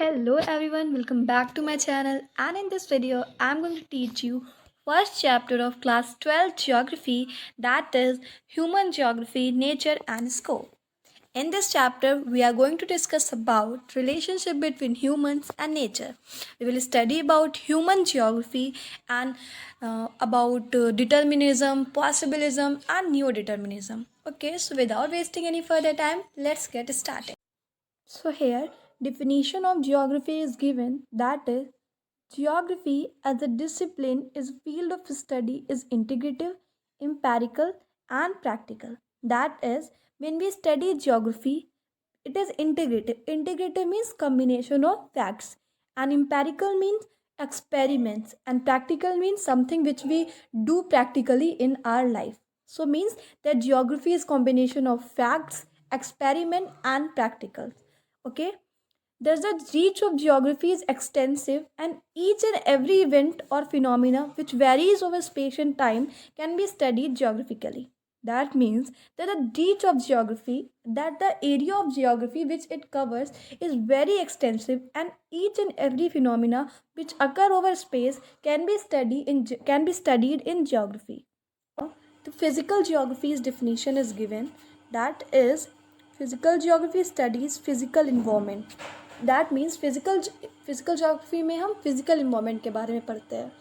Hello everyone, welcome back to my channel, and in this video I'm going to teach you first chapter of class 12 geography, that is human geography, nature and scope. In this chapter we are going to discuss about relationship between humans and nature. We will study about human geography and about determinism, possibilism and neodeterminism. Okay, so without wasting any further time, let's get started. So here definition of geography is given, that is geography as a discipline is a field of study is integrative, empirical and practical. That is, when we study geography, it is integrative. Integrative means combination of facts, and empirical means experiments, and practical means something which we do practically in our life. So means that geography is combination of facts, experiment and practical. Okay, thus the reach of geography is extensive, and each and every event or phenomena which varies over space and time can be studied geographically. That means that the reach of geography, that the area of geography which it covers is very extensive, and each and every phenomena which occur over space can be studied in geography. The physical geography's definition is given, that is physical geography studies physical environment. That means physical geography में हम physical environment के बारे में पढ़ते हैं.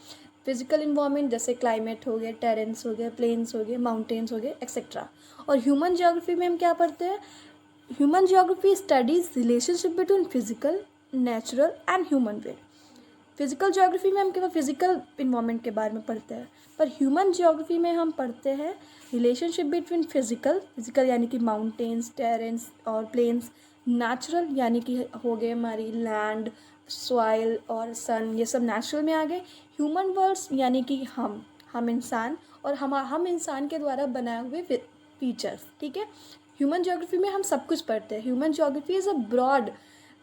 Physical environment जैसे climate हो गया, टेरेंस हो गया, प्लेन्स हो गए, माउंटेन्स हो गए, एक्सेट्रा. और ह्यूमन जोग्राफी में हम क्या पढ़ते हैं? Human geography studies relationship between physical, natural and human world. Physical geography में हम केवल फिजिकल इन्वायरमेंट के बारे में पढ़ते हैं, पर ह्यूमन ज्योग्राफी में हम पढ़ते हैं रिलेशनशिप बिटवीन फिजिकल यानी कि माउंटेन्स, टेरेंस और प्लेन्स, नेचुरल यानी कि हो गए हमारी लैंड, सॉइल और सन, ये सब नेचुरल में आ गए. ह्यूमन वर्ल्ड्स यानी कि हम इंसान और हम इंसान के द्वारा बनाए हुए फीचर्स. ठीक है, ह्यूमन ज्योग्राफी में हम सब कुछ पढ़ते हैं. Human geography is a broad,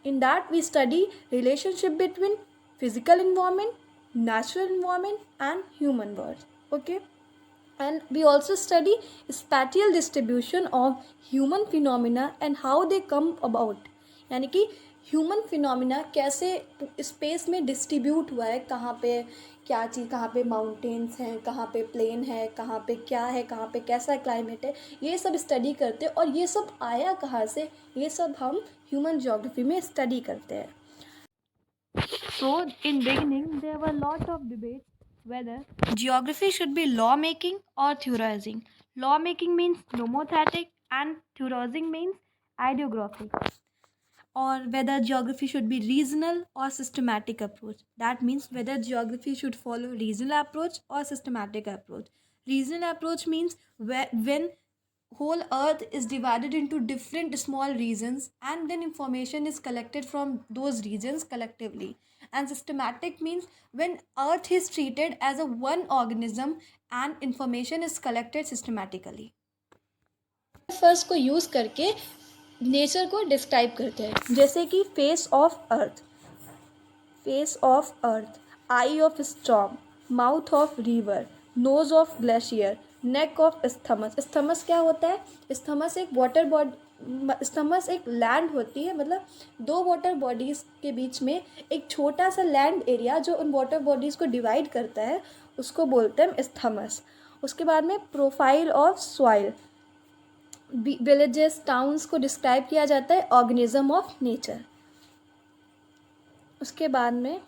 in that we study relationship between physical environment, natural environment and human world. Okay, and we also study spatial distribution of human phenomena and how they come about. यानी कि human phenomena कैसे space में distribute हुआ है, कहाँ पे क्या चीज़, कहाँ पे माउंटेन्स हैं, कहाँ पे प्लेन है, कहाँ पे क्या है, कहाँ पे कैसा क्लाइमेट है, ये सब स्टडी करते हैं. और ये सब आया कहाँ से, ये सब हम ह्यूमन ज्योग्राफी में स्टडी करते हैं. So in beginning there were lot of debates whether geography should be law making or theorizing. Law making means nomothetic and theorizing means ideographic. Or whether geography should be regional or systematic approach. That means whether geography should follow regional approach or systematic approach. Regional approach means when whole earth is divided into different small regions and then information is collected from those regions collectively. And systematic means when earth is treated as a one organism and information is collected systematically. First को use करके nature को describe करते हैं, जैसे कि face of earth, eye of storm, mouth of river, nose of glacier, neck of isthmus. Isthmus क्या होता है? स्थमस एक वाटर बॉडी, स्थमस एक लैंड होती है, मतलब दो वाटर बॉडीज़ के बीच में एक छोटा सा लैंड एरिया जो उन वाटर बॉडीज़ को डिवाइड करता है, उसको बोलते हैं स्थमस. उसके बाद में profile of soil, villages, towns को डिस्क्राइब किया जाता है ऑर्गेनिज्म ऑफ नेचर. उसके बाद में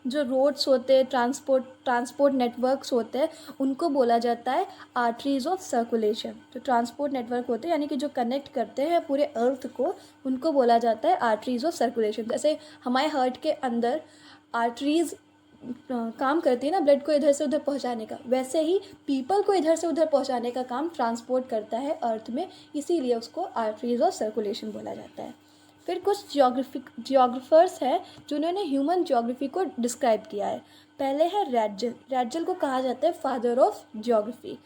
जो रोड्स होते हैं, ट्रांसपोर्ट नेटवर्क्स होते हैं, उनको बोला जाता है आर्टरीज ऑफ सर्कुलेशन. जो ट्रांसपोर्ट नेटवर्क होते हैं यानी कि जो कनेक्ट करते हैं पूरे अर्थ को, उनको बोला जाता है आर्टरीज ऑफ सर्कुलेशन. जैसे हमारे हार्ट के अंदर आर्टरीज काम करती है ना, ब्लड को इधर से उधर पहुंचाने का, वैसे ही पीपल को इधर से उधर पहुंचाने का काम ट्रांसपोर्ट करता है अर्थ में, इसीलिए उसको आर्टरीज ऑफ सर्कुलेशन बोला जाता है. फिर कुछ जियोग्राफर्स हैं जिन्होंने ह्यूमन जियोग्राफी को डिस्क्राइब किया है. पहले है रैडजल को कहा जाता है father of geography,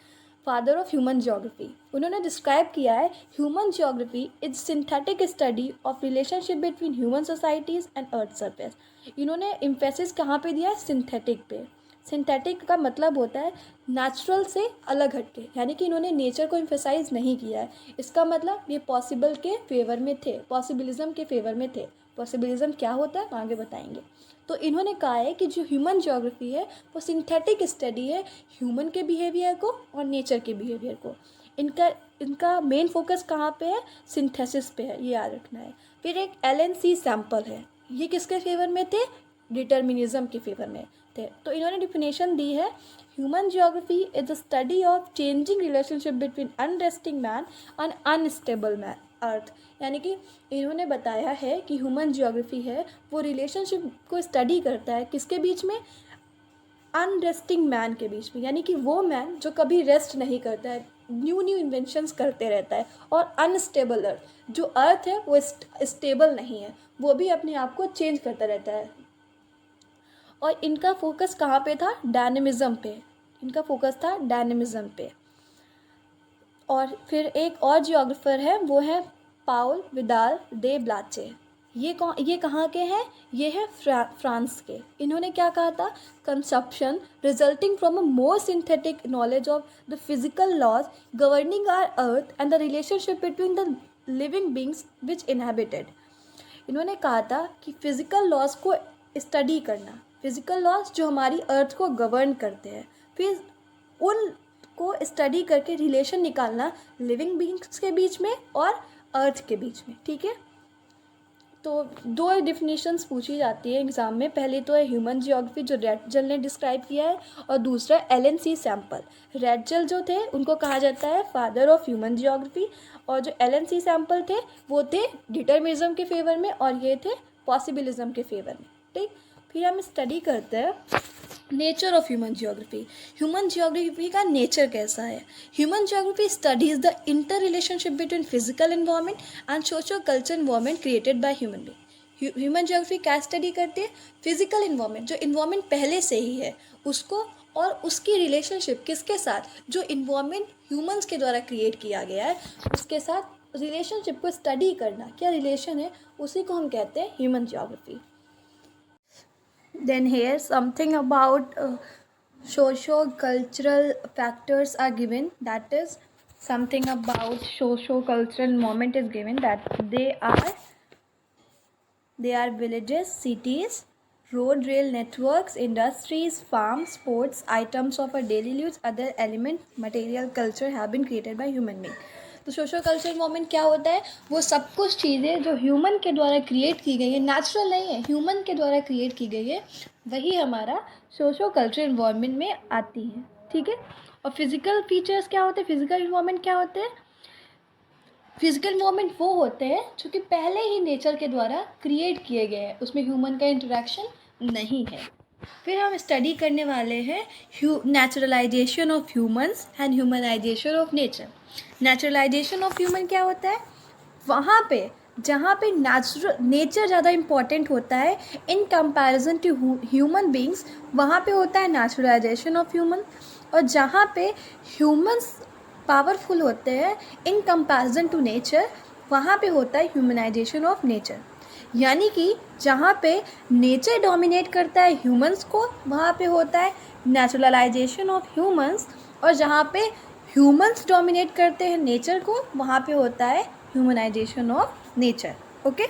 father of human geography. उन्होंने डिस्क्राइब किया है human geography is synthetic study of relationship between human societies and earth surface. इन्होंने एम्फेसिस कहाँ पे दिया है? सिंथेटिक पे. सिंथेटिक का मतलब होता है नेचुरल से अलग हटके, यानी कि इन्होंने नेचर को एम्फेसाइज नहीं किया है. इसका मतलब ये पॉसिबल के फेवर में थे, पॉसिबिलिज्म के फेवर में थे. पॉसिबिलिज्म क्या होता है आगे बताएंगे। तो इन्होंने कहा है कि जो ह्यूमन ज्योग्राफी है वो सिंथेटिक स्टडी है ह्यूमन के बिहेवियर को और नेचर के बिहेवियर को। इनका मेन फोकस कहाँ पे है, सिंथेसिस पे है, ये याद रखना है। फिर एक LNC सैम्पल है, ये किसके फेवर में थे, डिटर्मिनिज्म के फेवर में थे। तो इन्होंने डिफिनेशन दी है, human geography is the study of changing relationship between unresting man and unstable man earth. यानी कि इन्होंने बताया है कि ह्यूमन ज्योग्राफी है वो रिलेशनशिप को स्टडी करता है किसके बीच में, अनरेस्टिंग मैन के बीच में, यानी कि वो मैन जो कभी रेस्ट नहीं करता है, न्यू इन्वेंशंस करते रहता है, और अनस्टेबल अर्थ, जो अर्थ है वो स्टेबल नहीं है, वो भी अपने आप को चेंज करता रहता है। और इनका फोकस कहाँ पे था, डायनेमिज्म पे, इनका फोकस था डायनेमिज्म पे। और फिर एक और जियोग्राफर है वो है पाउल विदाल दे ब्लाचे। ये कहाँ के हैं, ये है फ्रांस के। इन्होंने क्या कहा था, conception resulting from a more synthetic knowledge of the physical laws governing our earth and the relationship between the living beings which inhabited. इन्होंने कहा था कि फिजिकल लॉज को स्टडी करना, फिजिकल लॉज जो हमारी अर्थ को गवर्न करते हैं, फिर उनको स्टडी करके रिलेशन निकालना लिविंग बींग्स के बीच में और अर्थ के बीच में। ठीक है, तो दो डिफिनीशंस पूछी जाती है एग्ज़ाम में। पहले तो है ह्यूमन जियोग्राफी जो रेटजल ने डिस्क्राइब किया है, और दूसरा LNC सैम्पल। रेटजल जो थे उनको कहा जाता है फादर ऑफ ह्यूमन जियोग्राफी, और जो LNC सैम्पल थे वो थे डिटर्मिनिज्म के फेवर में, और ये थे पॉसिबिलिज्म के फेवर में। ठीक, फिर हम स्टडी करते हैं nature of human geography. Human geography का नेचर कैसा है। Human geography studies the inter relationship between physical environment and socio culture environment created by human being. Human geography क्या स्टडी करती है, फिजिकल इन्वायरमेंट, जो इन्वायरमेंट पहले से ही है उसको, और उसकी रिलेशनशिप किसके साथ, जो इन्वायरमेंट ह्यूमन्स के द्वारा क्रिएट किया गया है उसके साथ रिलेशनशिप को स्टडी करना, क्या रिलेशन है, उसी को हम कहते हैं human geography. Then here something about socio-cultural factors are given, that is something about socio-cultural environment is given, that they are villages, cities, road rail networks, industries, farms, sports, items of our daily use, other element material culture have been created by human being। तो socio culture environment क्या होता है, वो सब कुछ चीज़ें जो human के द्वारा क्रिएट की गई है, नेचुरल नहीं है, ह्यूमन के द्वारा क्रिएट की गई है, वही हमारा सोशो कल्चर इन्वायरमेंट में आती है। ठीक है, और फिजिकल फीचर्स क्या होते हैं, फिजिकल इन्वायरमेंट क्या होते हैं, फिजिकल इन्वायरमेंट वो होते हैं जो कि पहले ही नेचर के द्वारा क्रिएट किए गए हैं, उसमें ह्यूमन का इंटरेक्शन नहीं है। फिर हम स्टडी करने वाले हैं naturalisation of humans and humanisation of nature. Naturalisation of human क्या होता है, वहाँ पे जहाँ पे नेचर ज़्यादा इम्पॉर्टेंट होता है in comparison to human beings, वहाँ पे होता है नेचुरलाइजेशन ऑफ ह्यूमन। और जहाँ पे ह्यूमंस पावरफुल होते हैं इन कंपैरिजन टू नेचर, वहाँ पे होता है ह्यूमनाइजेशन ऑफ नेचर। यानी कि जहाँ पे नेचर डोमिनेट करता है ह्यूमंस को, वहाँ पे होता है नेचुरलाइजेशन ऑफ ह्यूमंस, और जहाँ पे ह्यूमंस डोमिनेट करते हैं नेचर को, वहाँ पे होता है ह्यूमनाइजेशन ऑफ नेचर। ओके,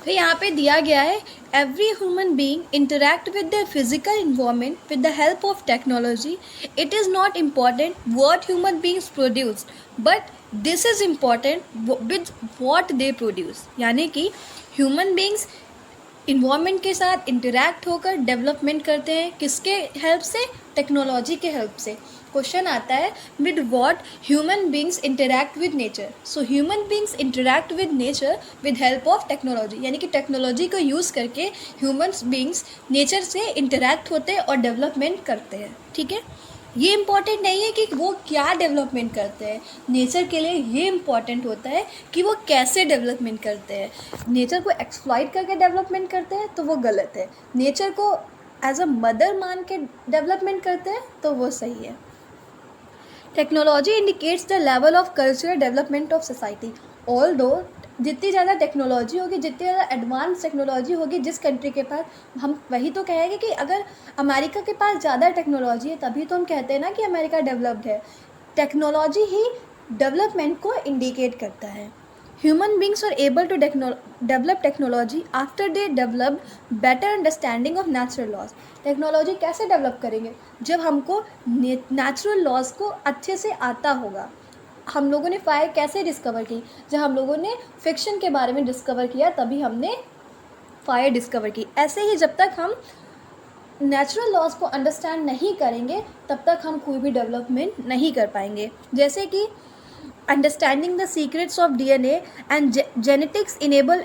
फिर यहाँ पे दिया गया है every human being interact with the physical environment with the help of technology. It is not important what human beings produced, but this is important with what they produce. यानी कि human beings environment के साथ interact होकर development करते हैं, किसके help से, technology के हेल्प से। क्वेश्चन आता है with what human beings interact with nature. So human beings interact with nature with help of technology, यानी कि टेक्नोलॉजी को यूज़ करके ह्यूमन बींग्स नेचर से इंटरैक्ट होते हैं और डेवलपमेंट करते हैं। ठीक है, ये इम्पॉर्टेंट नहीं है कि वो क्या डेवलपमेंट करते हैं, नेचर के लिए ये इम्पॉर्टेंट होता है कि वो कैसे डेवलपमेंट करते हैं। नेचर को एक्सप्लॉइट करके डेवलपमेंट करते हैं तो वो गलत है, नेचर को एज अ मदर मान के डेवलपमेंट करते हैं तो वो सही है। Technology indicates the level of cultural development of society. Although जितनी ज़्यादा टेक्नोलॉजी होगी, जितनी ज़्यादा एडवांस टेक्नोलॉजी होगी जिस कंट्री के पास, हम वही तो कहेंगे कि अगर अमेरिका के पास ज़्यादा टेक्नोलॉजी है तभी तो हम कहते हैं ना कि अमेरिका डेवलप्ड है। टेक्नोलॉजी ही डेवलपमेंट को इंडिकेट करता है। Human beings were able to develop technology after they developed better understanding of natural laws. Technology कैसे डेवलप करेंगे? जब हमको नेचुरल लॉज को अच्छे से आता होगा. हम लोगों ने फायर कैसे डिस्कवर की? जब हम लोगों ने फिक्शन के बारे में डिस्कवर किया तभी हमने फायर डिस्कवर की. ऐसे ही जब तक हम नेचुरल लॉज को अंडरस्टैंड नहीं करेंगे तब तक हम कोई भी डेवलपमेंट नहीं कर पाएंगे. जैसे कि understanding the secrets of DNA and genetics enable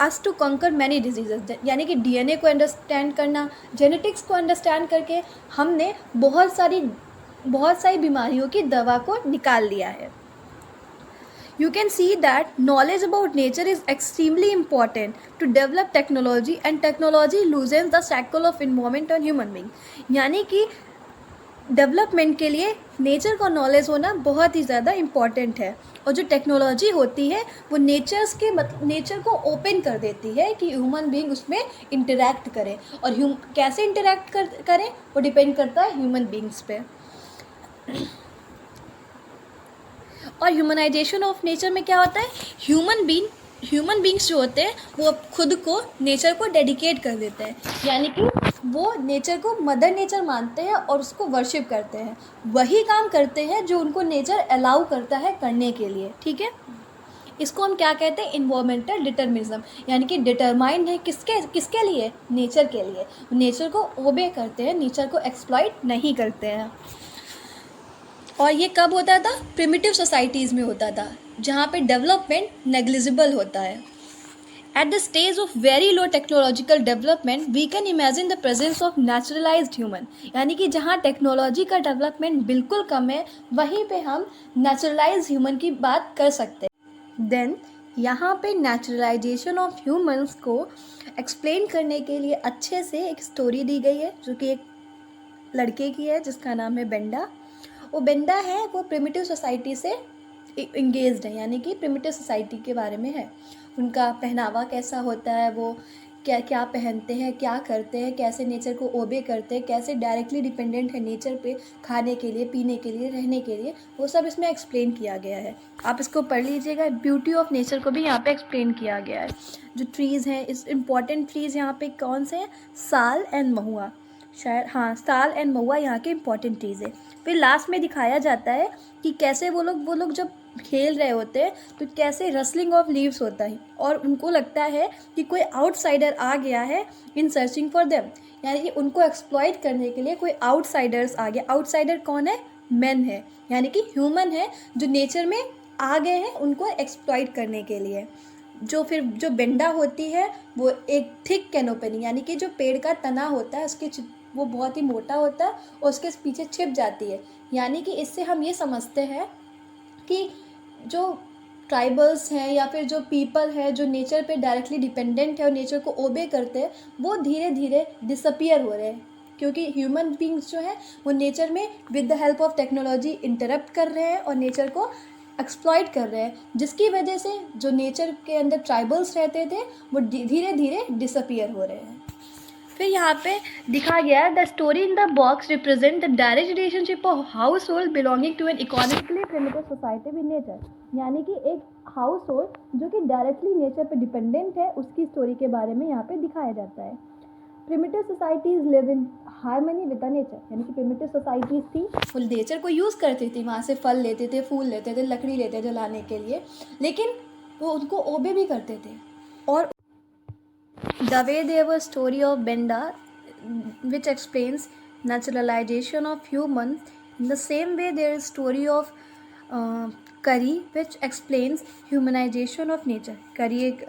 us to conquer many diseases. यानी कि डीएनए को अंडरस्टैंड करना, जेनेटिक्स को अंडरस्टैंड करके हमने बहुत सारी बीमारियों की दवा को निकाल लिया है. You can see that knowledge about nature is extremely important to develop technology, and technology loosens the shackle of environment on human being. यानी कि डेवलपमेंट के लिए नेचर का नॉलेज होना बहुत ही ज़्यादा इम्पॉर्टेंट है. और जो टेक्नोलॉजी होती है वो नेचर को ओपन कर देती है कि ह्यूमन बीइंग उसमें इंटरेक्ट करें. और कैसे इंटरेक्ट करें वो डिपेंड करता है ह्यूमन बीइंग्स पे. और ह्यूमनाइजेशन ऑफ नेचर में क्या होता है? ह्यूमन बींग्स जो होते हैं वो खुद को नेचर को डेडिकेट कर देते हैं. यानी कि वो नेचर को मदर नेचर मानते हैं और उसको वर्शिप करते हैं. वही काम करते हैं जो उनको नेचर अलाउ करता है करने के लिए. ठीक है, इसको हम क्या कहते हैं? Environmental determinism. यानी कि डिटरमाइंड है किसके लिए? नेचर के लिए. नेचर को ओबे करते हैं, नेचर को एक्सप्लॉइट नहीं करते हैं. और ये कब होता था? प्रिमिटिव सोसाइटीज़ में होता था जहाँ पे डेवलपमेंट नेग्लिजिबल होता है. At the stage of very low technological development we can imagine the presence of naturalized human. यानी कि जहाँ टेक्नोलॉजी का डेवलपमेंट बिल्कुल कम है वहीं पे हम नेचुरलाइज्ड ह्यूमन की बात कर सकते हैं. देन यहाँ पे नेचुरलाइजेशन ऑफ ह्यूमन्स को एक्सप्लेन करने के लिए अच्छे से एक स्टोरी दी गई है जो कि एक लड़के की है जिसका नाम है बेंडा. वो बेंडा है, वो प्रिमिटिव सोसाइटी से इंगेज्ड है. यानी कि प्रिमिटिव सोसाइटी के बारे में है. उनका पहनावा कैसा होता है, वो क्या क्या पहनते हैं, क्या करते हैं, कैसे नेचर को ओबे करते हैं, कैसे डायरेक्टली डिपेंडेंट है नेचर पे खाने के लिए, पीने के लिए, रहने के लिए. वो सब इसमें एक्सप्लेन किया गया है. आप इसको पढ़ लीजिएगा. ब्यूटी ऑफ नेचर को भी यहाँ पे एक्सप्लेन किया गया है. जो ट्रीज़ हैं, इस इम्पॉर्टेंट ट्रीज़ यहाँ पे कौन से हैं? साल एंड महुआ. शायद हाँ, साल एंड महुआ यहाँ के इम्पॉर्टेंट ट्रीज़ है. फिर लास्ट में दिखाया जाता है कि कैसे वो लोग जब खेल रहे होते हैं तो कैसे रसलिंग ऑफ लीव्स होता है और उनको लगता है कि कोई आउटसाइडर आ गया है इन सर्चिंग फॉर देम. यानी कि उनको एक्सप्लॉइट करने के लिए कोई आउटसाइडर्स आ गया. आउटसाइडर कौन है? मैन है. यानी कि ह्यूमन है जो नेचर में आ गए हैं उनको एक्सप्लॉइट करने के लिए. जो बेंडा होती है वो एक थिक कैनोपनी, यानी कि जो पेड़ का तना होता है उसके वो बहुत ही मोटा होता है और उसके पीछे छिप जाती है. यानी कि इससे हम ये समझते हैं कि जो ट्राइबल्स हैं या फिर जो पीपल है जो नेचर पे डायरेक्टली डिपेंडेंट है और नेचर को ओबे करते हैं वो धीरे धीरे डिसअपियर हो रहे हैं. क्योंकि ह्यूमन बींग्स जो हैं वो नेचर में with the help of technology interrupt कर रहे हैं और नेचर को एक्सप्लॉइट कर रहे हैं, जिसकी वजह से जो नेचर के अंदर ट्राइबल्स रहते थे वो धीरे धीरे डिसअपियर हो रहे हैं. फिर यहाँ पे दिखा गया है the story in the box represent the direct relationship of household belonging to an economically primitive society with nature. यानी कि एक हाउस होल्ड जो कि डायरेक्टली नेचर पे डिपेंडेंट है उसकी स्टोरी के बारे में यहाँ पे दिखाया जाता है. Primitive societies live in harmony with the nature. यानी कि प्रिमिटिव सोसाइटीज़ थी वो नेचर को यूज़ करती थी, वहाँ से फल लेते थे, फूल लेते थे, लकड़ी लेते थे जलाने के लिए, लेकिन वो उनको ओबे भी करते थे. और the way there was story of Benda which explains naturalization of humans, in the same way there is story of Kari which explains humanization of nature. Kari एक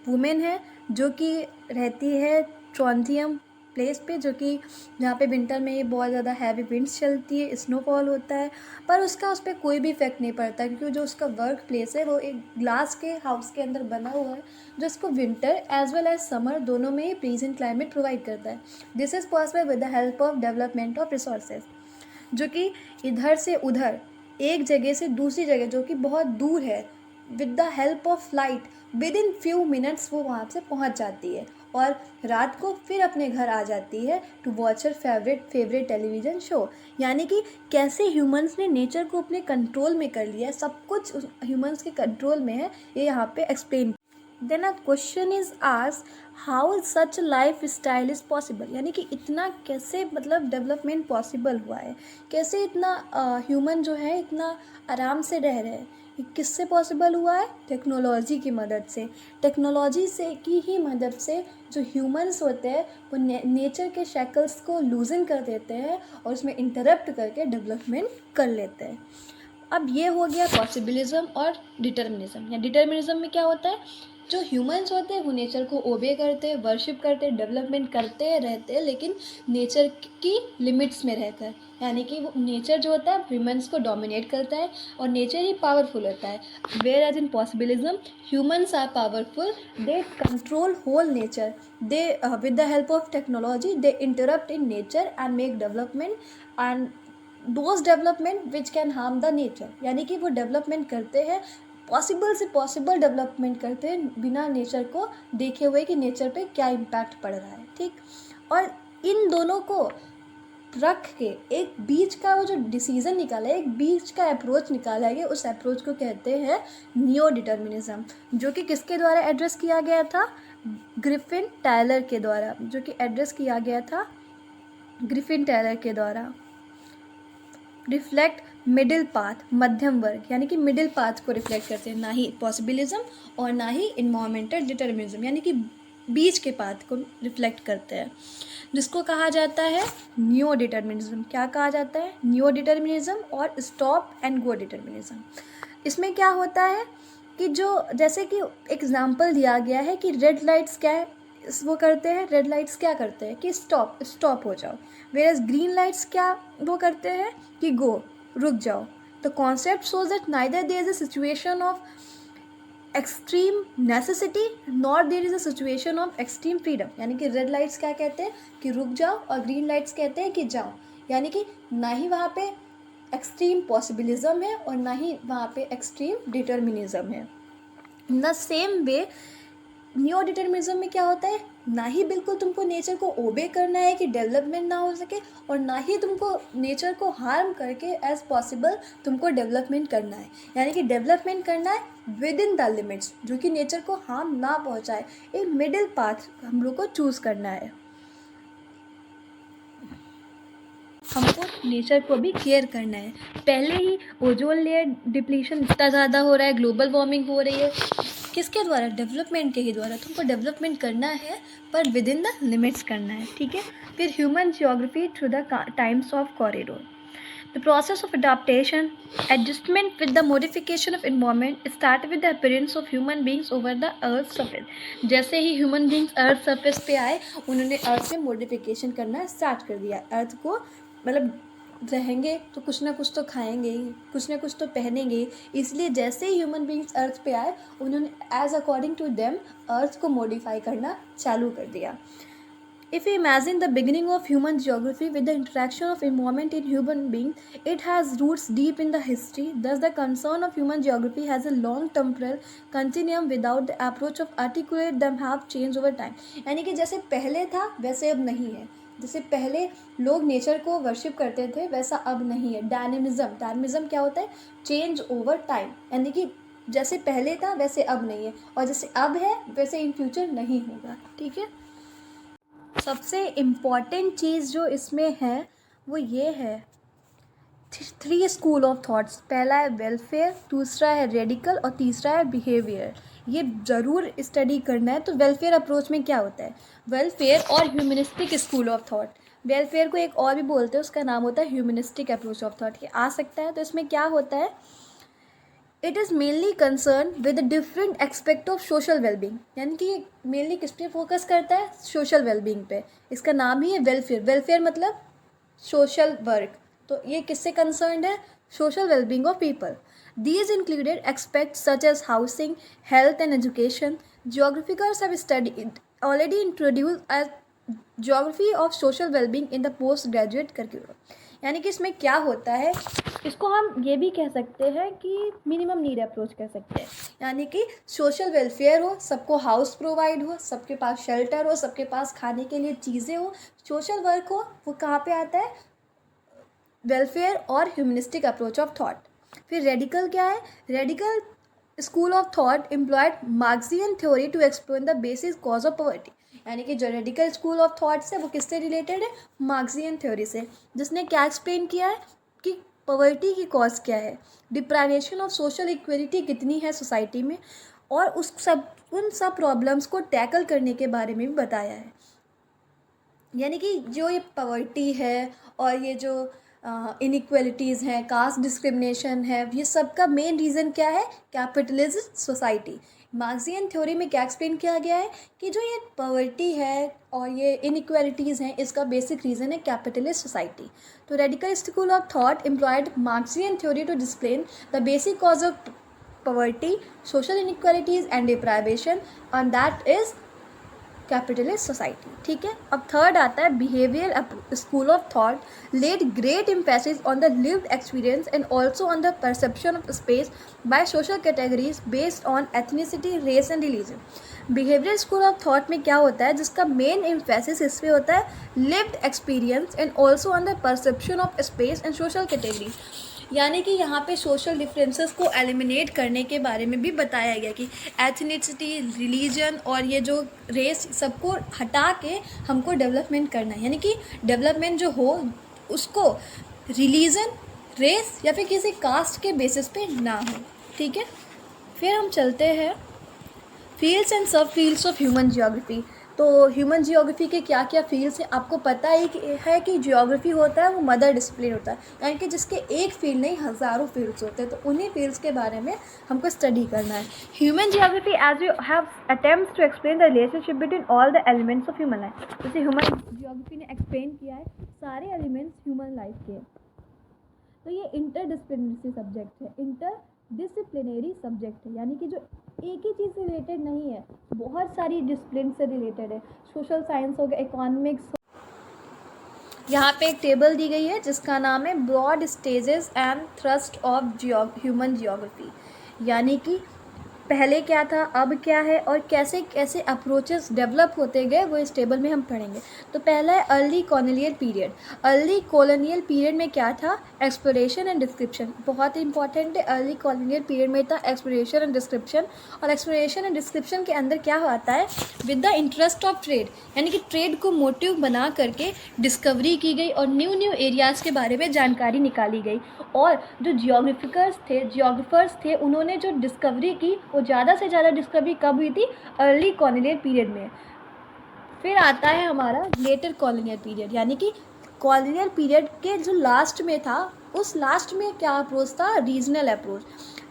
वुमेन है जो कि रहती है ट्रॉन्थियम प्लेस पे, जो कि जहाँ पे विंटर में ये बहुत ज़्यादा हैवी विंड्स चलती है, स्नोफॉल होता है, पर उसका उस पर कोई भी इफेक्ट नहीं पड़ता क्योंकि जो उसका वर्क प्लेस है वो एक ग्लास के हाउस के अंदर बना हुआ है जो उसको winter as well as summer दोनों में ही प्लीजेंट क्लाइमेट प्रोवाइड करता है. This is possible with the help of development of resources, जो कि इधर से उधर एक जगह से दूसरी जगह जो कि बहुत दूर है, with the help of light with in few minutes वो वहाँ से पहुँच जाती है और रात को फिर अपने घर आ जाती है to watch her favourite television show. यानी कि कैसे ह्यूमंस ने नेचर को अपने कंट्रोल में कर लिया है, सब कुछ ह्यूमंस के कंट्रोल में है, ये यहाँ पे explain. Then a question is asked how such life style is possible, यानी कि इतना कैसे मतलब डेवलपमेंट पॉसिबल हुआ है, कैसे इतना ह्यूमन जो है इतना आराम से रह रहे हैं, ये किससे पॉसिबल हुआ है? टेक्नोलॉजी की मदद से। टेक्नोलॉजी से की ही मदद से जो ह्यूमंस होते हैं वो नेचर के शैकल्स को लूजन कर देते हैं और उसमें इंटरप्ट करके डेवलपमेंट कर लेते हैं। अब ये हो गया पॉसिबिलिज्म और डिटर्मिनिज्म। या डिटर्मिनिज्म में क्या होता है, जो ह्यूमंस होते हैं वो नेचर को ओबे करते हैं, वर्शिप करते हैं, डेवलपमेंट करते हैं, रहते हैं, लेकिन नेचर की लिमिट्स में रहकर। यानी कि वो नेचर जो होता है ह्यूमंस को डोमिनेट करता है और नेचर ही पावरफुल होता है। Whereas in possibilism humans are powerful, they control whole nature, they with the help of technology they interrupt in nature and make development and those development which can harm the nature. यानी कि वो development करते हैं, possible से possible development करते हैं बिना nature को देखे हुए कि नेचर पे क्या इम्पैक्ट पड़ रहा है। ठीक, और इन दोनों को रख के एक बीच का वो जो डिसीजन निकाला है, एक बीच का अप्रोच निकाला है, उस अप्रोच को कहते हैं नियो डिटर्मिनिज्म, जो कि किसके द्वारा एड्रेस किया गया था? ग्रिफिन टायलर के द्वारा, जो कि एड्रेस किया गया था ग्रिफिन टायलर के द्वारा। रिफ्लेक्ट मिडिल पाथ, मध्यम वर्ग, यानी कि मिडिल पाथ को रिफ्लेक्ट करते हैं, ना ही पॉसिबिलिज्म और ना ही इन्वायरमेंटल डिटर्मिनिज्म, यानी कि बीच के पाथ को रिफ्लेक्ट करते हैं, जिसको कहा जाता है न्यू डिटर्मिनिज्म। क्या कहा जाता है? न्यू डिटर्मिनिज्म और स्टॉप एंड गो डिटर्मिनिज्म। इसमें क्या होता है कि जो जैसे कि एग्जाम्पल दिया गया है कि रेड लाइट्स क्या है, वो करते हैं, रेड लाइट्स क्या करते हैं कि स्टॉप हो जाओ, वेयर ग्रीन लाइट्स क्या वो करते हैं कि गो, रुक जाओ। The concept shows that neither there is a situation of extreme necessity not there is a situation of extreme freedom. यानी कि रेड लाइट्स क्या कहते हैं कि रुक जाओ और ग्रीन लाइट्स कहते हैं कि जाओ। यानी कि ना ही वहाँ पे एक्सट्रीम पॉसिबिलिज्म है और ना ही वहाँ पे एक्सट्रीम डिटर्मिनिज्म है। In the same way new determinism में क्या होता है, ना ही बिल्कुल तुमको नेचर को ओबे करना है कि डेवलपमेंट ना हो सके, और ना ही तुमको नेचर को हार्म करके एज पॉसिबल तुमको डेवलपमेंट करना है। यानी कि डेवलपमेंट करना है विद इन द लिमिट्स, जो कि नेचर को हार्म ना पहुंचाए। एक मिडिल पाथ हम लोग को चूज़ करना है। हमको नेचर को भी केयर करना है। पहले ही ओजोन लेयर डिप्लीशन इतना ज़्यादा हो रहा है, ग्लोबल वार्मिंग हो रही है, किसके द्वारा? डेवलपमेंट के ही द्वारा। तुमको डेवलपमेंट करना है पर विद इन द लिमिट्स करना है। ठीक है, फिर human geography through the times of corridor. The process of adaptation, adjustment with the modification of environment started with the appearance of human beings over the earth's surface. जैसे ही human beings earth surface पे आए, उन्होंने अर्थ में modification करना start कर दिया। अर्थ को मतलब रहेंगे तो कुछ ना कुछ तो खाएंगे ही, कुछ ना कुछ तो पहनेंगे ही, इसलिए जैसे ही ह्यूमन बींग्स अर्थ पे आए उन्होंने एज अकॉर्डिंग टू देम अर्थ को मॉडिफाई करना चालू कर दिया। If we imagine the beginning of human geography with the interaction of environment in human beings, it has roots deep in the history. Thus, the concern of human geography has a long temporal continuum without the approach of articulate them have changed over time. यानी कि जैसे पहले था वैसे अब नहीं है। जैसे पहले लोग नेचर को वर्शिप करते थे वैसा अब नहीं है। डायनेमिज्म क्या होता है? चेंज ओवर टाइम, यानी कि जैसे पहले था वैसे अब नहीं है, और जैसे अब है वैसे इन फ्यूचर नहीं होगा। ठीक है, सबसे इम्पॉर्टेंट चीज़ जो इसमें है वो ये है 3 स्कूल ऑफ थॉट्स। पहला है वेलफेयर, दूसरा है रेडिकल और तीसरा है बिहेवियर। ये ज़रूर स्टडी करना है। तो वेलफेयर अप्रोच में क्या होता है? वेलफेयर और humanistic school of thought. Welfare को एक और भी बोलते हैं, उसका नाम होता है ह्यूमनिस्टिक अप्रोच ऑफ थॉट। ये आ सकता है। तो इसमें क्या होता है, it is mainly concern with different expect of social wellbeing. यानी कि मेनली किस पे फोकस करता है? सोशल वेलबींग पे। इसका नाम ही है वेलफेयर। वेलफेयर मतलब सोशल वर्क। तो ये किससे कंसर्न है? Social wellbeing of people. These included expect such as housing, health and education. Geographers have studied already introduce as geography of social wellbeing in the post graduate curriculum. यानी कि इसमें क्या होता है, इसको हम ये भी कह सकते हैं कि मिनिमम नीड अप्रोच कह सकते हैं। यानी कि सोशल वेलफेयर हो, सबको हाउस प्रोवाइड हो, सबके पास शेल्टर हो, सबके पास खाने के लिए चीज़ें हो, सोशल वर्क हो, वो कहाँ पे आता है, वेलफेयर और ह्यूमनिस्टिक अप्रोच ऑफ थॉट। फिर रेडिकल क्या है, radical school of thought employed Marxian theory to explain the basic cause of poverty. यानी कि जो रेडिकल स्कूल ऑफ थॉट्स है वो किससे रिलेटेड है, मार्क्सियन थ्योरी से, जिसने क्या एक्सप्लेन किया है कि पॉवर्टी की कॉज क्या है, डिप्राइवेशन ऑफ सोशल इक्वलिटी कितनी है सोसाइटी में, और उन सब प्रॉब्लम्स को टैकल करने के बारे में भी बताया है। यानी कि जो ये पॉवर्टी है और ये जो इनइक्वलिटीज़ हैं, कास्ट डिस्क्रिमिनेशन है, ये सब का मेन रीज़न क्या है, कैपिटलिस्ट सोसाइटी। मार्क्सियन थ्योरी में क्या एक्सप्लेन किया गया है कि जो ये पॉवर्टी है और ये इनइक्वलिटीज़ हैं, इसका बेसिक रीज़न है कैपिटलिस्ट सोसाइटी। तो radical school of thought employed Marxian theory to explain the basic cause of poverty, social inequalities and deprivation, and that is capitalist society. ठीक है, अब थर्ड आता है behaviour school of thought led great emphasis on the lived experience and also on the perception of space by social categories based on ethnicity, race and religion. Behaviour school of thought में क्या होता है, जिसका main emphasis इस पे होता है lived experience and also on the perception of space and social categories. यानी कि यहाँ पे सोशल डिफरेंसेस को एलिमिनेट करने के बारे में भी बताया गया कि एथनिसिटी, रिलीजन और ये जो रेस, सबको हटा के हमको डेवलपमेंट करना है। यानी कि डेवलपमेंट जो हो उसको रिलीजन, रेस या फिर किसी कास्ट के बेसिस पे ना हो। ठीक है, फिर हम चलते हैं फील्ड्स एंड सब फील्ड्स ऑफ ह्यूमन जियोग्राफी। तो ह्यूमन जियोग्राफी के क्या क्या फील्ड्स हैं, आपको पता ही कि जियोग्राफी होता है वो मदर डिसिप्लिन होता है, यानी कि जिसके एक फील्ड नहीं हज़ारों फील्ड्स होते हैं। तो उन्हीं फील्ड्स के बारे में हमको स्टडी करना है। Human geography as you have attempts to explain the relationship between all the elements of human life. जैसे ह्यूमन जियोग्राफी ने एक्सप्लेन किया है सारे एलिमेंट्स ह्यूमन लाइफ के। तो ये इंटरडिसिप्लिनरी सब्जेक्ट है, इंटरडिसिप्लिनरी सब्जेक्ट है, यानी कि जो एक ही चीज़ से रिलेटेड नहीं है, बहुत सारी डिसिप्लिन से रिलेटेड है। सोशल साइंस हो गया, इकोनॉमिक्स। यहाँ पे एक टेबल दी गई है जिसका नाम है broad stages and thrust of human geography. यानी कि पहले क्या था, अब क्या है, और कैसे कैसे अप्रोचेस डेवलप होते गए, वो इस टेबल में हम पढ़ेंगे। तो पहला है early colonial period. Early colonial period में क्या था, एक्सप्लोरेशन एंड डिस्क्रिप्शन, बहुत इंपॉर्टेंट है। अर्ली कॉलोनियल पीरियड में था एक्सप्लोरेशन एंड डिस्क्रिप्शन, और एक्सप्लोरेशन एंड डिस्क्रिप्शन के अंदर क्या आता है, with the interest of trade, यानी कि ट्रेड को मोटिव बना करके डिस्कवरी की गई और न्यू न्यू एरियाज़ के बारे में जानकारी निकाली गई। और जो जियोग्राफर्स थे उन्होंने जो डिस्कवरी की वो ज़्यादा से ज़्यादा डिस्कवरी कब हुई थी, अर्ली कॉलोनियल पीरियड में। फिर आता है हमारा लेटर कॉलोनियल पीरियड, यानी कि कॉलोनियल पीरियड के जो लास्ट में था, उस लास्ट में क्या अप्रोच था, रीजनल अप्रोच।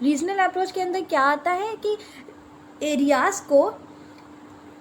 रीजनल अप्रोच के अंदर क्या आता है कि एरियाज़ को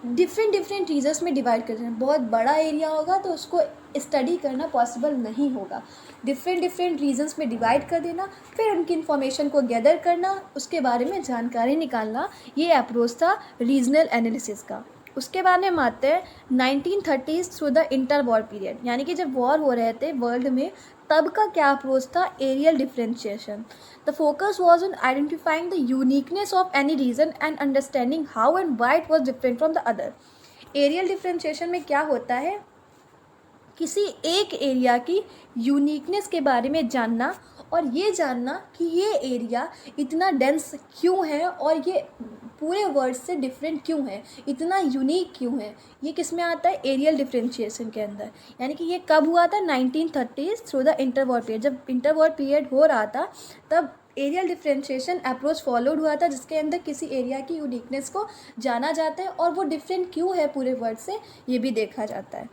डिफरेंट रीजन्स में डिवाइड कर देना। बहुत बड़ा एरिया होगा तो उसको स्टडी करना पॉसिबल नहीं होगा, डिफरेंट रीजन्स में डिवाइड कर देना, फिर उनकी इन्फॉर्मेशन को गैदर करना, उसके बारे में जानकारी निकालना, ये अप्रोच था रीजनल एनालिसिस का। उसके बाद में हम आते हैं 1930s through the inter war period, यानी कि जब वॉर हो रहे थे वर्ल्ड में, तब का क्या अप्रोच था, areal differentiation. The focus was on identifying the uniqueness of any region and understanding how and why it was different from the other. Areal differentiation में क्या होता है, किसी एक एरिया की यूनिकनेस के बारे में जानना, और ये जानना कि ये एरिया इतना डेंस क्यों है और ये पूरे वर्ल्ड से डिफरेंट क्यों है, इतना यूनिक क्यों है, ये किस में आता है, एरियल डिफरेंशिएशन के अंदर। यानी कि ये कब हुआ था, 1930s through the inter war period. जब इंटर वॉर पीरियड हो रहा था तब एरियल डिफरेंशिएशन अप्रोच फॉलोड हुआ था, जिसके अंदर किसी एरिया की यूनिकनेस को जाना जाता है और वो डिफरेंट क्यों है पूरे वर्ल्ड से, ये भी देखा जाता है।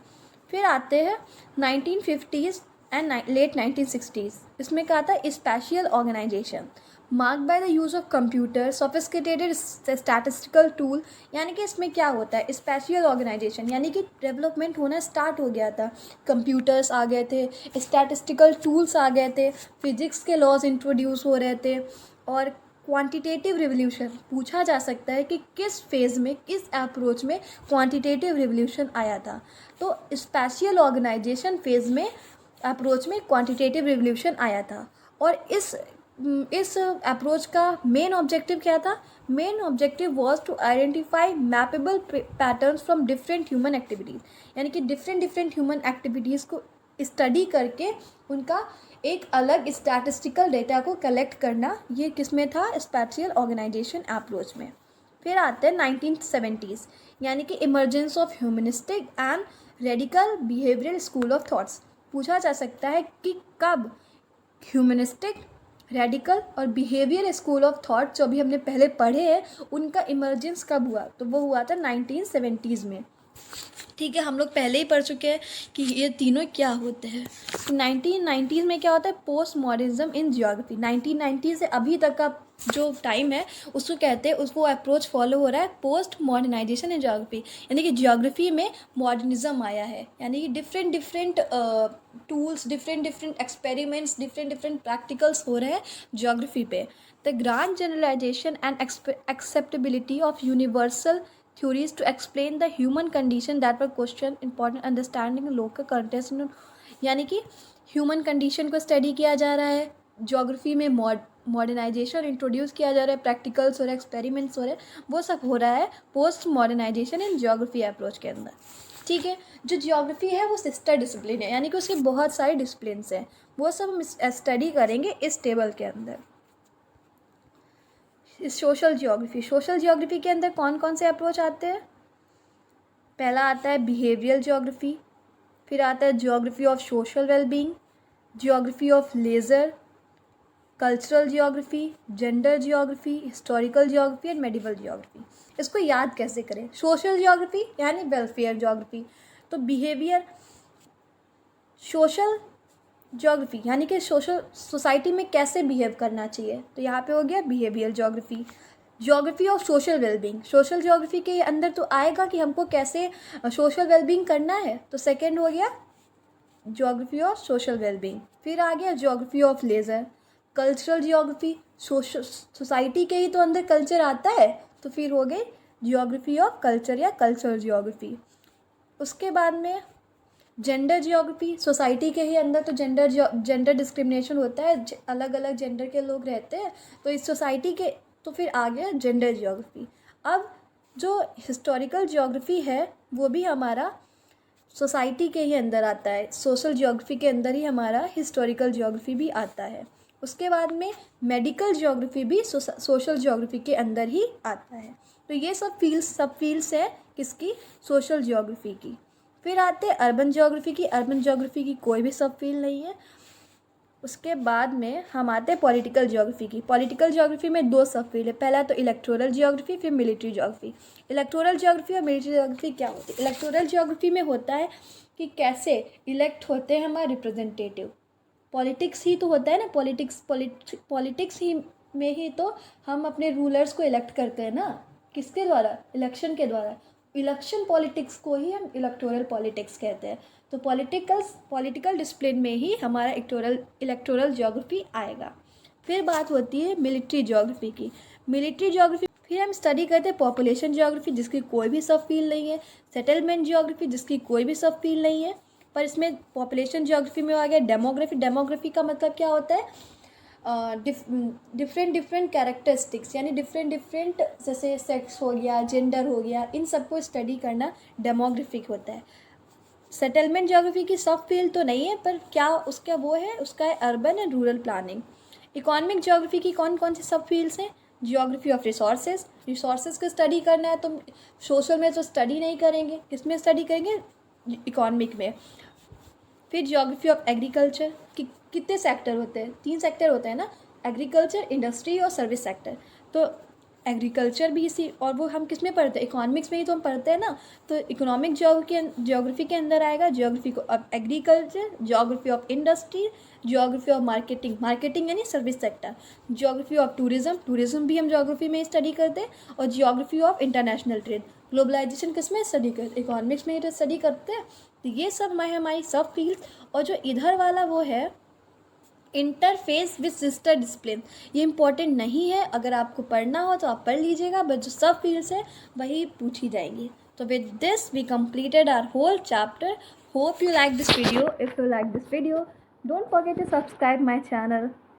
फिर आते हैं 1950s एंड लेट 1960s। इसमें क्या था, spatial organization marked by the use of computer, sophisticated statistical tool. यानी कि इसमें क्या होता है, स्पेशियल ऑर्गेनाइजेशन, यानी कि डेवलपमेंट होना स्टार्ट हो गया था, कंप्यूटर्स आ गए थे, स्टैटिस्टिकल टूल्स आ गए थे, फिजिक्स के लॉज इंट्रोड्यूस हो रहे थे, और क्वांटिटेटिव रिवोल्यूशन। पूछा जा सकता है कि किस फेज़ में, किस अप्रोच में क्वांटिटेटिव रिवोल्यूशन आया था। तो स्पेशियल ऑर्गेनाइजेशन फेज़ में अप्रोच में क्वांटिटेटिव रिवोल्यूशन आया था। और इस अप्रोच का मेन ऑब्जेक्टिव क्या था? Main objective was to identify mappable patterns from different human activities, यानी कि डिफरेंट ह्यूमन एक्टिविटीज़ को स्टडी करके उनका एक अलग स्टैटिस्टिकल डेटा को कलेक्ट करना, ये किस में था? स्पैटियल ऑर्गेनाइजेशन अप्रोच में। फिर आते हैं 1970s, यानी कि emergence of humanistic and radical behavioural school of thoughts. पूछा जा सकता है कि कब ह्यूमनिस्टिक, रेडिकल और बिहेवियर स्कूल ऑफ थॉट जो अभी हमने पहले पढ़े हैं उनका इमर्जेंस कब हुआ? तो वो हुआ था 1970s में। ठीक है, हम लोग पहले ही पढ़ चुके हैं कि ये तीनों क्या होते हैं। तो 1990s में क्या होता है? पोस्ट मॉडर्निज्म इन जियोग्राफी। 1990 से अभी तक का जो टाइम है उसको कहते हैं, उसको अप्रोच फॉलो हो रहा है पोस्ट मॉडर्नाइजेशन इन जियोग्राफी, यानी कि जियोग्राफी में मॉडर्निज्म आया है, यानी कि different tools, different experiments, different practicals हो रहे हैं जियोग्राफी पे। The grand generalization and acceptability of universal theories to explain the human condition that were question important understanding local context, यानी कि ह्यूमन कंडीशन को स्टडी किया जा रहा है ज्योग्राफी में, मॉडर्नाइजेशन इंट्रोड्यूस किया जा रहा है, प्रैक्टिकल्स हो रहे हैं, एक्सपेरिमेंट्स हो रहे हैं, वो सब हो रहा है post modernization in geography approach के अंदर। ठीक है, जो ज्योग्राफी है वो सिस्टर डिसिप्लिन है, यानी कि उसके बहुत सारे डिसिप्लिन्स हैं, वो सब हम स्टडी करेंगे इस टेबल के अंदर। सोशल जियोग्राफी के अंदर कौन कौन से अप्रोच आते हैं? पहला आता है बिहेवियरल जियोग्राफी, फिर आता है geography of social wellbeing, geography of laser, cultural geography, gender geography, historical geography and medieval geography. इसको याद कैसे करें? सोशल जियोग्राफी यानी वेलफेयर जियोग्राफी, तो बिहेवियर, सोशल ज्योग्राफी यानी कि सोशल सोसाइटी में कैसे बिहेव करना चाहिए, तो यहाँ पे हो गया behaviour geography. Geography of social wellbeing, social geography के अंदर तो आएगा कि हमको कैसे सोशल वेलबींग करना है, तो सेकंड हो गया ज्योग्राफी ऑफ सोशल वेलबींग। फिर आ गया geography of laser. Cultural geography, society के ही तो अंदर कल्चर आता है, तो फिर हो गई जियोग्राफी ऑफ कल्चर या कल्चरल जियोग्राफी। उसके बाद में जेंडर जियोग्राफी, सोसाइटी के ही अंदर तो जेंडर डिस्क्रिमिनेशन होता है, अलग अलग जेंडर के लोग रहते हैं, तो इस सोसाइटी के, तो फिर आ गया जेंडर जियोग्राफी। अब जो हिस्टोरिकल जियोग्राफी है वो भी हमारा सोसाइटी के ही अंदर आता है, सोशल जियोग्राफी के अंदर ही हमारा हिस्टोरिकल जियोग्राफी भी आता है। उसके बाद में मेडिकल जियोग्राफी भी सोशल जियोग्राफी के अंदर ही आता है। तो ये सब फील्ड्स है किसकी? सोशल जियोग्राफी की। फिर आते हैं अर्बन जियोग्राफी की। अर्बन जियोग्राफी की कोई भी सब फील्ड नहीं है। उसके बाद में हम आते हैं पॉलिटिकल जियोग्राफी की। पॉलिटिकल जियोग्राफी में दो सब फील्ड है, पहला तो इलेक्टोरल जियोग्राफी, फिर मिलिट्री जियोग्राफी। इलेक्टोरल जियोग्राफी और मिलिट्री जियोग्राफी क्या होती है? इलेक्टोरल जियोग्राफी में होता है कि कैसे इलेक्ट होते हैं हमारे रिप्रेजेंटेटिव। पॉलिटिक्स ही तो होता है ना, पॉलिटिक्स ही में ही तो हम अपने रूलर्स को इलेक्ट करते हैं ना, किसके द्वारा? इलेक्शन के द्वारा। इलेक्शन पॉलिटिक्स को ही हम इलेक्टोरल पॉलिटिक्स कहते हैं। तो पॉलिटिकल डिसिप्लिन में ही हमारा इलेक्टोरल जियोग्राफी आएगा। फिर बात होती है मिलिट्री जियोग्राफी की। मिलिट्री जियोग्राफी फिर हम स्टडी करते हैं पॉपुलेशन जियोग्राफी, जिसकी कोई भी सब फील्ड नहीं है। सेटलमेंट जियोग्राफी, जिसकी कोई भी सब फील्ड नहीं है, पर इसमें पॉपुलेशन जियोग्राफी में आ गया डेमोग्राफी। डेमोग्राफी का मतलब क्या होता है? डिफरेंट कैरेक्टरिस्टिक्स, यानी डिफरेंट जैसे सेक्स हो गया, जेंडर हो गया, इन सबको स्टडी करना डेमोग्राफिक होता है। सेटलमेंट जियोग्राफी की सब फील्ड तो नहीं है, पर क्या उसका वो है, उसका है urban and rural planning. Economic geography की कौन कौन सी सब फील्ड्स हैं? जियोग्राफी ऑफ रिसोर्सेज को स्टडी करना है, तो सोशल में तो स्टडी नहीं करेंगे, किस में स्टडी करेंगे? इकोनॉमिक में। फिर जियोग्राफी ऑफ एग्रीकल्चर कि कितने सेक्टर होते हैं? 3 सेक्टर होते हैं ना, एग्रीकल्चर, इंडस्ट्री और सर्विस सेक्टर। तो एग्रीकल्चर भी इसी, और वो हम किस में पढ़ते हैं? इकोनॉमिक्स में ही तो हम पढ़ते हैं ना। तो इकोनॉमिक जियोग्राफी के अंदर आएगा geography of agriculture, geography of industry, geography of marketing यानी service sector, geography of tourism भी हम जियोग्राफी में स्टडी करते हैं, और geography of international trade, globalisation किस में स्टडी करते हैं? इकोनॉमिक्स में ही तो स्टडी करते हैं। तो ये सब हमारी सब फील्ड। और जो इधर वाला वो है इंटरफेस विद सिस्टर डिसिप्लिन, ये इंपॉर्टेंट नहीं है, अगर आपको पढ़ना हो तो आप पढ़ लीजिएगा, बट जो सब फील्ड्स है वही पूछी जाएंगी। तो with this we completed our whole chapter Hope you like this video. If you like this video, don't forget to subscribe my channel.